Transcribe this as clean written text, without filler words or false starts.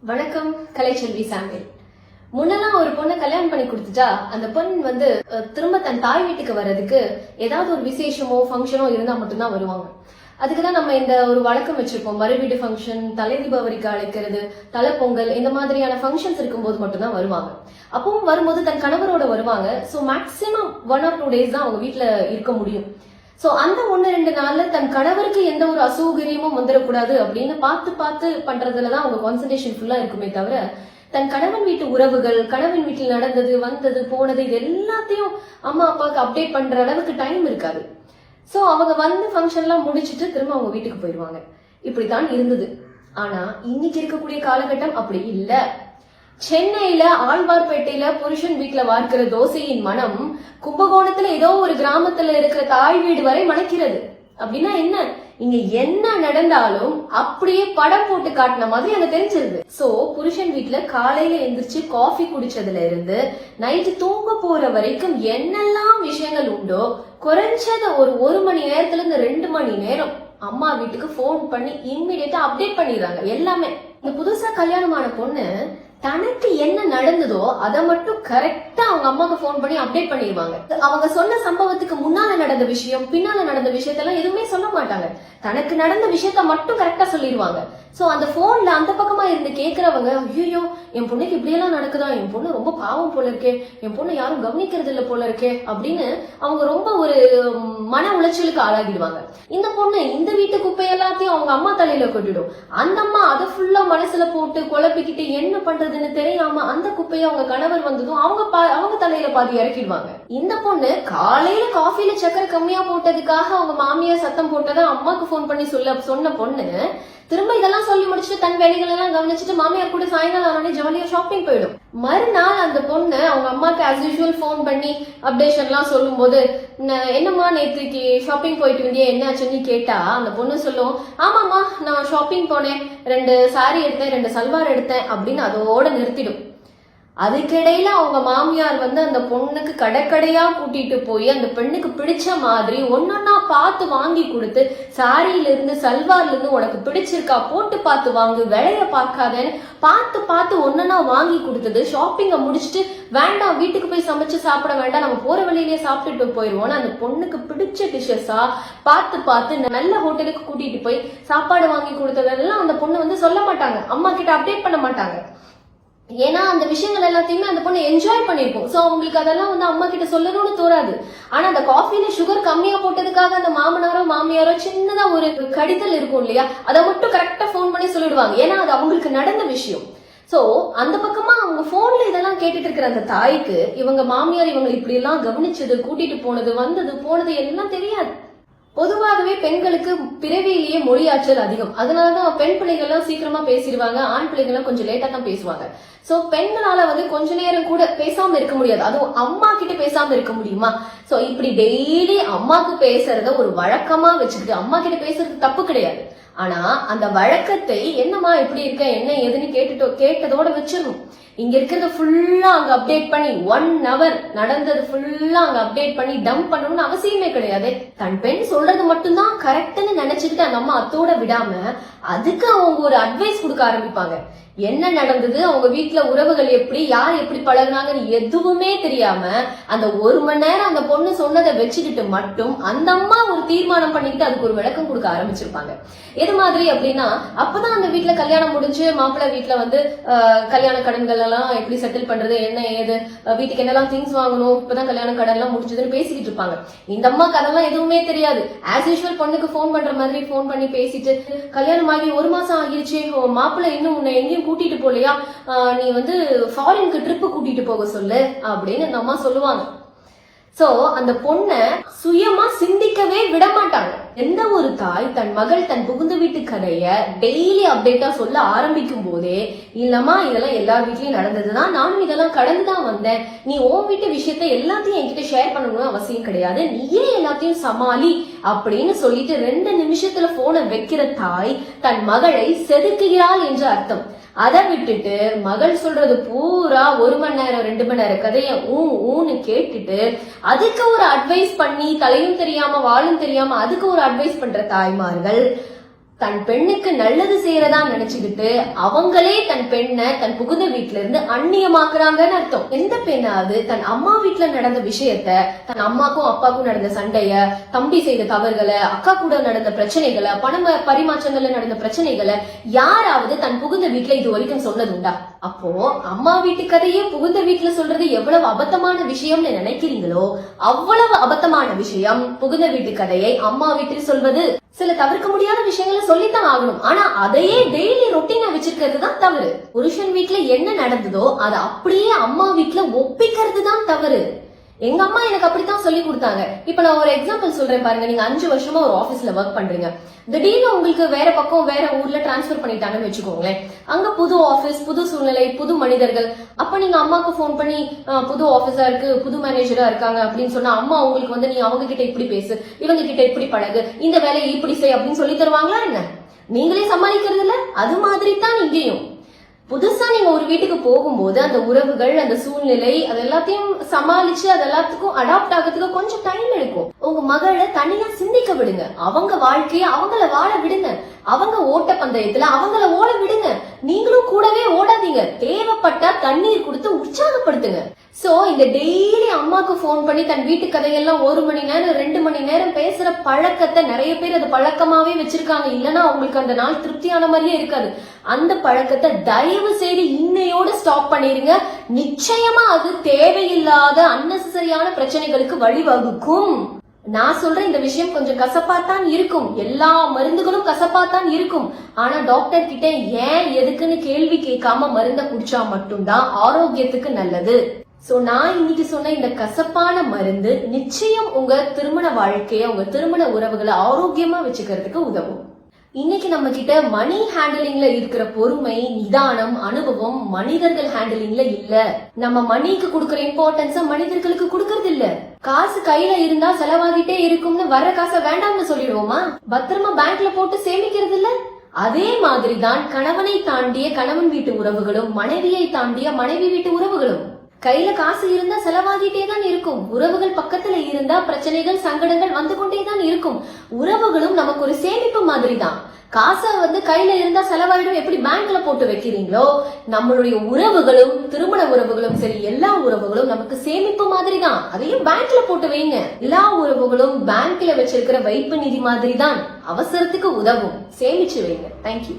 வணக்கம். கலைச்செல்வி சாமியல். முன்னெல்லாம் ஒரு பொண்ணை கல்யாணம் பண்ணி கொடுத்துட்டா அந்த பொண் திரும்ப தன் தாய் வீட்டுக்கு வர்றதுக்கு ஏதாவது ஒரு விசேஷமோ ஃபங்க்ஷனோ இருந்தா மட்டும்தான் வருவாங்க. அதுக்குதான் நம்ம இந்த ஒரு வழக்கம் வச்சிருப்போம். மறுவீடு ஃபங்க்ஷன், தலை தீபாவளிக்கு அழைக்கிறது, தலை பொங்கல், இந்த மாதிரியான ஃபங்க்ஷன்ஸ் இருக்கும்போது மட்டும்தான் வருவாங்க. அப்பவும் வரும்போது தன் கணவரோட வருவாங்க. ஸோ மேக்சிமம் 1 or 2 days தான் அவங்க வீட்டுல இருக்க முடியும். சோ அந்த 1-2 நாள்ல தன் கணவருக்கு எந்த ஒரு அசௌகரியமும் வந்துடக்கூடாது அப்படின்னு பார்த்து பண்றதுலதான் அவங்க கான்சன்ட்ரேஷன் ஃபுல்லா இருக்குமே தவிர தன் கணவன் வீட்டு உறவுகள், கணவன் வீட்டில் நடந்தது, வந்தது, போனது, இது எல்லாத்தையும் அம்மா அப்பாவுக்கு அப்டேட் பண்ற அளவுக்கு டைம் இருக்காது. சோ அவங்க ஃபங்க்ஷன் எல்லாம் முடிச்சிட்டு திரும்ப அவங்க வீட்டுக்கு போயிடுவாங்க. இப்படித்தான் இருந்தது. ஆனா இன்னைக்கு இருக்கக்கூடிய காலகட்டம் அப்படி இல்ல. சென்னையில ஆழ்வார்பேட்டையில புருஷன் வீட்டுல வார்க்கிற தோசையின் மனம் கும்பகோணத்துல ஏதோ ஒரு கிராமத்துல இருக்கிற தாய் வீடு வரை மணக்கிறது. அப்படின்னா என்ன? இங்க என்ன நடந்தாலும் அப்படியே படம் போட்டு காட்டின மாதிரி அங்க தெரிஞ்சிருது. சோ புருஷன் வீட்டுல காலையில எந்திரிச்சு காஃபி குடிச்சதுல இருந்து நைட்டு தூங்க போற வரைக்கும் என்னெல்லாம் விஷயங்கள் உண்டோ குறைஞ்சது ஒரு மணி நேரத்துல இருந்து 2 மணி நேரம் அம்மா வீட்டுக்கு போன் பண்ணி இம்மிடியட்டா அப்டேட் பண்ணிடுறாங்க எல்லாமே. இந்த புதுசா கல்யாணமான பொண்ணு தனக்கு என்ன நடந்ததோ அதை மட்டும் கரெக்டா அவங்க அம்மாக்கு போன் பண்ணி அப்டேட் பண்ணிடுவாங்க. அவங்க சொன்ன சம்பவத்துக்கு முன்னால நடந்த விஷயம், பின்னால நடந்த விஷயத்தெல்லாம் எதுவுமே சொல்ல மாட்டாங்க. தனக்கு நடந்த விஷயத்த மட்டும் கரெக்டா சொல்லிடுவாங்க. சோ அந்த போன்ல அந்த பக்கமா இருந்து கேக்குறவங்க, ஐயோ என் பொண்ணுக்கு இப்படி எல்லாம் நடக்குதா, என் பொண்ணு ரொம்ப பாவம் போல இருக்கே, என் பொண்ணு யாரும் கவனிக்கிறது இல்ல போல இருக்கே அப்படின்னு அவங்க ரொம்ப ஒரு மன உளைச்சலுக்கு ஆளாகிடுவாங்க. இந்த பொண்ணு இந்த வீட்டு குப்பை எல்லாத்தையும் அவங்க அம்மா தலையில கொட்டிடும். அந்த அம்மா அதை ஃபுல்லா மனசுல போட்டு குழப்பிக்கிட்டு என்ன பண்றதுன்னு தெரியாம அந்த குப்பையை அவங்க கணவர் வந்ததும் அவங்க தலையில பாதி இறக்கிடுவாங்க. இந்த பொண்ணு காலையில காஃபில சக்கரை கம்மியா போட்டதுக்காக அவங்க மாமியார் சத்தம் போட்டதை அம்மாக்கு போன் பண்ணி சொன்ன பொண்ணு திரும்ப இதெல்லாம் சொல்லி முடிச்சுட்டு தன் வேலைகள் எல்லாம் கவனிச்சுட்டு மாமியார் கூட சாயங்காலம் ஆனே ஜாலியா ஷாப்பிங் போயிடும். மறுநாள் அந்த பொண்ணு அவங்க அம்மாக்கு ஆஸ் யூஷுவல் போன் பண்ணி அப்டேஷன் எல்லாம் சொல்லும் போது, என்னம்மா நேற்றுக்கு ஷாப்பிங் போயிட்டு வந்தியா, என்ன ஆச்சுன்னு கேட்டா அந்த பொண்ணு சொல்லும், ஆமாமா நான் ஷாப்பிங் போனேன், 2 சாரி எடுத்தேன், 2 சல்வார் எடுத்தேன் அப்படின்னு அதோட நிறுத்திடும். அதுக்கிடையில அவங்க மாமியார் அந்த பொண்ணுக்கு கடைக்கடையா கூட்டிட்டு போய் அந்த பெண்ணுக்கு பிடிச்ச மாதிரி ஒன்னொன்னா பார்த்து வாங்கி கொடுத்து, சாரியில இருந்து சல்வார்ல இருந்து உனக்கு பிடிச்சிருக்கா போட்டு பார்த்து வாங்கு, விலைய பார்க்காதேன்னு பார்த்து ஒன்னொன்னா வாங்கி கொடுத்தது. ஷாப்பிங்க முடிச்சுட்டு வேண்டாம் வீட்டுக்கு போய் சமைச்சு சாப்பிட வேண்டாம், நம்ம போற வழியிலேயே சாப்பிட்டுட்டு போயிருவோம், அந்த பொண்ணுக்கு பிடிச்ச டிஷ்ஷஸா பார்த்து நல்ல ஹோட்டலுக்கு கூட்டிட்டு போய் சாப்பாடு வாங்கி கொடுத்ததெல்லாம் அந்த பொண்ணு சொல்ல மாட்டாங்க, அம்மா கிட்ட அப்டேட் பண்ண மாட்டாங்க. ஏன்னா அந்த விஷயங்கள் எல்லாத்தையுமே அந்த பொண்ணு என்ஜாய் பண்ணிருக்கும். சோ அவங்களுக்கு அதெல்லாம் அம்மா கிட்ட சொல்லணும்னு தோறாது. ஆனா அந்த காஃபில சுகர் கம்மியா போட்டதுக்காக அந்த மாமனாரோ மாமியாரோ சின்னதா ஒரு கடிதல் இருக்கும் இல்லையா, அதை மட்டும் கரெக்டா போன் பண்ணி சொல்லிடுவாங்க. ஏன்னா அது அவங்களுக்கு நடந்த விஷயம். சோ அந்த பக்கமா அவங்க போன்ல இதெல்லாம் கேட்டுட்டு இருக்கிற அந்த தாய்க்கு இவங்க மாமியார் இவங்க இப்படி எல்லாம் கவனிச்சது, கூட்டிட்டு போனது, வந்தது, போனது எல்லாம் தெரியாது. பொதுவாகவே பெண்களுக்கு பிறவியிலேயே மொழியாற்றல் அதிகம். அதனாலதான் பெண் பிள்ளைகள்லாம் சீக்கிரமா பேசிடுவாங்க, ஆண் பிள்ளைகள்லாம் கொஞ்சம் லேட்டா தான் பேசுவாங்க. சோ பெண்களால கொஞ்ச நேரம் கூட பேசாம இருக்க முடியாது. அதுவும் அம்மா கிட்ட பேசாம இருக்க முடியுமா? சோ இப்படி டெய்லி அம்மாக்கு பேசுறத ஒரு வழக்கமா வச்சுக்கிட்டு, அம்மா கிட்ட பேசுறது தப்பு கிடையாது. ஆனா அந்த வழக்கத்தை என்னம்மா இப்படி இருக்க, என்ன ஏதுன்னு கேட்டதோட வச்சிடணும். இங்க இருக்கிறத ஃபுல்லா அங்க அப்டேட் பண்ணி 1 hour நடந்தது ஃபுல்லா அங்க அப்டேட் பண்ணி டம்ப் பண்ணணும்னு அவசியமே கிடையாது. தன் பெண் சொல்றது மட்டும்தான் கரெக்ட்னு நினைச்சுக்கிட்டு அந்த அம்மா அத்தோட விடாம அதுக்கு அவங்க ஒரு அட்வைஸ் கொடுக்க ஆரம்பிப்பாங்க. என்ன நடந்தது, அவங்க வீட்டுல உறவுகள் எப்படி, யார் எப்படி பழகுனாங்கன்னு எதுவுமே தெரியாம அந்த 1 மணி நேரம் அந்த பொண்ணு சொன்னதை வச்சுக்கிட்டு மட்டும் அந்த அம்மா ஒரு தீர்மானம் பண்ணிக்கிட்டு அதுக்கு ஒரு விளக்கம் கொடுக்க ஆரம்பிச்சிருப்பாங்க. எது மாதிரி அப்படின்னா, அப்பதான் அந்த வீட்டுல கல்யாணம் முடிஞ்சு மாப்பிள்ளை வீட்டுல கல்யாண கடன்கள் எல்லாம் எப்படி செட்டில் பண்றது, என்ன ஏது, வீட்டுக்கு என்னெல்லாம் திங்ஸ் வாங்கணும், இப்பதான் கல்யாண கடன் எல்லாம் முடிச்சதுன்னு பேசிக்கிட்டு இருப்பாங்க. இந்த அம்மாக்கு அதெல்லாம் எதுவுமே தெரியாது. ஆஸ் யூஷுவல் பொண்ணுக்கு போன் பண்ற மாதிரி போன் பண்ணி பேசிட்டு, கல்யாணம் ஆகி 1 மாசம் ஆகிருச்சு, மாப்பிள்ளை இன்னும் உன்னை எங்கேயும் கூட்டிட்டு போலையா, நீ ஃபாரினுக்கு ட்ரிப்பு கூட்டிட்டு போக சொல்லு அப்படின்னு அந்த அம்மா சொல்லுவாங்க. சோ அந்த பொண்ண சுயமா சிந்திக்கவே விட மாட்டாங்க. எந்த ஒரு தாய் தன் மகள் தன் புகுந்த வீட்டு கதைய டெய்லி அப்டேட்டா சொல்ல ஆரம்பிக்கும் போதே, இல்லம்மா இதெல்லாம் எல்லார் வீட்லயும் நடந்ததுதான், நானும் இதெல்லாம் கடந்துதான் வந்தேன், நீ உன் வீட்டு விஷயத்த எல்லாத்தையும் என்கிட்ட ஷேர் பண்ணணும்னு அவசியம் கிடையாது, நீயே எல்லாத்தையும் சமாளி அப்படின்னு சொல்லிட்டு 2 நிமிஷத்துல போனை வைக்கிற தாய் தன் மகளை செதுக்குகிறாள் என்று அர்த்தம். அதை விட்டுட்டு மகள் சொல்றது பூரா 1 மணி நேரம் 2 மணி நேரம் கதைய ஊன்னு கேட்டுட்டு அதுக்கு ஒரு அட்வைஸ் பண்ணி தலையும் தெரியாம வாழும் தெரியாம அதுக்கு ஒரு அட்வைஸ் பண்ற தாய்மார்கள் தன் பெண்ணுக்கு நல்லது செய்யறதா நினைச்சுக்கிட்டு அவங்களே தன் பெண்ணை தன் புகுந்த வீட்டுல இருந்து அந்நியமாக்குறாங்கன்னு அர்த்தம். எந்த பெண்ணாவது தன் அம்மா வீட்டுல நடந்த விஷயத்த, தன் அம்மாக்கும் அப்பாக்கும் நடந்த சண்டைய, தம்பி செய்த தவறுகளை, அக்கா கூட நடந்த பிரச்சனைகளை, பண பரிமாற்றங்கள்ல நடந்த பிரச்சனைகளை யாராவது தன் புகுந்த வீட்டுல இது வரைக்கும் சொன்னது உண்டா? அப்போ அம்மா வீட்டு கதையே புகுந்த வீட்டுல சொல்றது எவ்வளவு அபத்தமான விஷயம்னு நினைக்கிறீங்களோ அவ்வளவு அபத்தமான விஷயம் புகுந்த வீட்டு கதையை அம்மா வீட்டில் சொல்வது. சில தவிர்க்க முடியாத விஷயங்களை சொல்லித்தான் ஆகணும். ஆனா அதையே டெய்லி ரொட்டீனா வச்சிருக்கிறது தான் தவறு. புருஷன் வீட்டுல என்ன நடந்ததோ அதை அப்படியே அம்மா வீட்டுல ஒப்பிக்கிறது தான் தவறு. எங்க அம்மா எனக்கு அப்படித்தான் சொல்லி கொடுத்தாங்க. இப்ப நான் ஒரு எக்ஸாம்பிள் சொல்றேன் பாருங்க. நீங்க 5 வருஷமா ஒரு ஆபீஸ்ல ஒர்க் பண்றீங்க. திடீர்னு உங்களுக்கு வேற பக்கம் வேற ஊர்ல டிரான்ஸ்பர் பண்ணிட்டாங்கன்னு வச்சுக்கோங்களேன். அங்க புது ஆபீஸ், புது சூழ்நிலை, புது மனிதர்கள். அப்ப நீங்க அம்மாக்கு போன் பண்ணி புது ஆபீஸா இருக்கு, புது மேனேஜரா இருக்காங்க அப்படின்னு சொன்னா அம்மா உங்களுக்கு வந்து நீ அவங்க கிட்ட இப்படி பேசு, இவங்க கிட்ட இப்படி பழகு, இந்த வேலையை இப்படி செய் அப்படின்னு சொல்லி தருவாங்களா என்ன? நீங்களே சமாளிக்கிறது இல்ல? அது மாதிரி தான் இங்கேயும். புதுசா நீங்க ஒரு வீட்டுக்கு போகும்போது அந்த உறவுகள், அந்த சூழ்நிலை, அது எல்லாத்தையும் சமாளிச்சு அது எல்லாத்துக்கும் அடாப்ட் ஆகிறதுக்கு கொஞ்சம் டைம் எடுக்கும். உங்க மகளை தனியா சிந்திக்க விடுங்க. அவங்க வாழ்க்கைய அவங்கள வாழ விடுங்க. அவங்க ஓட்ட பந்தயத்துல அவங்கள ஓட விடுங்க. நீங்களும் கூடவே ஓடாதீங்க. தேவைப்பட்டா தண்ணீர் கொடுத்து உற்சாகப்படுத்துங்க. சோ இந்த டெய்லி அம்மாக்கு போன் பண்ணி தன் வீட்டு கதையெல்லாம் 1 மணி நேரம் 2 மணி நேரம் பேசுற பழக்கத்தை நிறைய பேர் அது பழக்கமாவே வச்சிருக்காங்க. இல்லன்னா அவங்களுக்கு அந்த நாள் திருப்தியான மாதிரியே இருக்காது. அந்த பழக்கத்தை தயவு செய்து இன்னையோட ஸ்டாப் பண்ணிருங்க. நிச்சயமா அது தேவையில்லாத அன்னெசரியான பிரச்சனைகளுக்கு வழிவகுக்கும். நான் சொல்ற இந்த விஷயம் கொஞ்சம் கசப்பாத்தான் இருக்கும். எல்லா மருந்துகளும் கசப்பாத்தான் இருக்கும். ஆனா டாக்டர் கிட்ட ஏன் எதுக்குன்னு கேள்வி கேட்காம மருந்த குடிச்சா மட்டும்தான் ஆரோக்கியத்துக்கு நல்லது. சோ நான் இன்னைக்கு சொன்ன இந்த கசப்பான மருந்து நிச்சயம் உங்க திருமண வாழ்க்கைய, உங்க திருமண உறவுகளை ஆரோக்கியமா வச்சுக்கிறதுக்கு உதவும். இன்னைக்கு நம்ம கிட்ட மணி ஹேண்டலிங்ல இருக்கிற பொறுமை, நிதானம், அனுபவம் மனிதர்கள் ஹேண்டலிங்ல இல்ல. நம்ம மணிக்கு கொடுக்கற இம்பார்ட்டன்ஸ மனிதர்களுக்கு கொடுக்கறது இல்ல. காசு கையில இருந்தா செலவாகிட்டே இருக்கும்னு வர்ற காசை வேண்டாம்னு சொல்லிடுவோமா? பத்திரமா பேங்க்ல போட்டு சேமிக்கிறது இல்ல. அதே மாதிரிதான் கணவனை தாண்டிய கணவன் வீட்டு உறவுகளும், மனைவியை தாண்டிய மனைவி வீட்டு உறவுகளும். கையில காசு இருந்தா செலவாகிட்டே தான் இருக்கும். உறவுகள் பக்கத்துல இருந்தா பிரச்சனைகள், சங்கடங்கள் வந்து கொண்டே தான் இருக்கும். உறவுகளும் நமக்கு ஒரு சேமிப்பு மாதிரி தான். காசை வந்து கையில இருந்தா செலவாயிடும் எப்படி பேங்க்ல போட்டு வைக்கிறீங்களோ, நம்மளுடைய உறவுகளும், திருமண உறவுகளும் சரி, எல்லா உறவுகளும் நமக்கு சேமிப்பு மாதிரி தான். அதையும் பேங்க்ல போட்டு வைங்க. எல்லா உறவுகளும் பேங்க்ல வச்சிருக்கிற வைப்பு நிதி மாதிரி தான். அவசரத்துக்கு உதவும். சேமிச்சு வைங்க. தேங்க்யூ.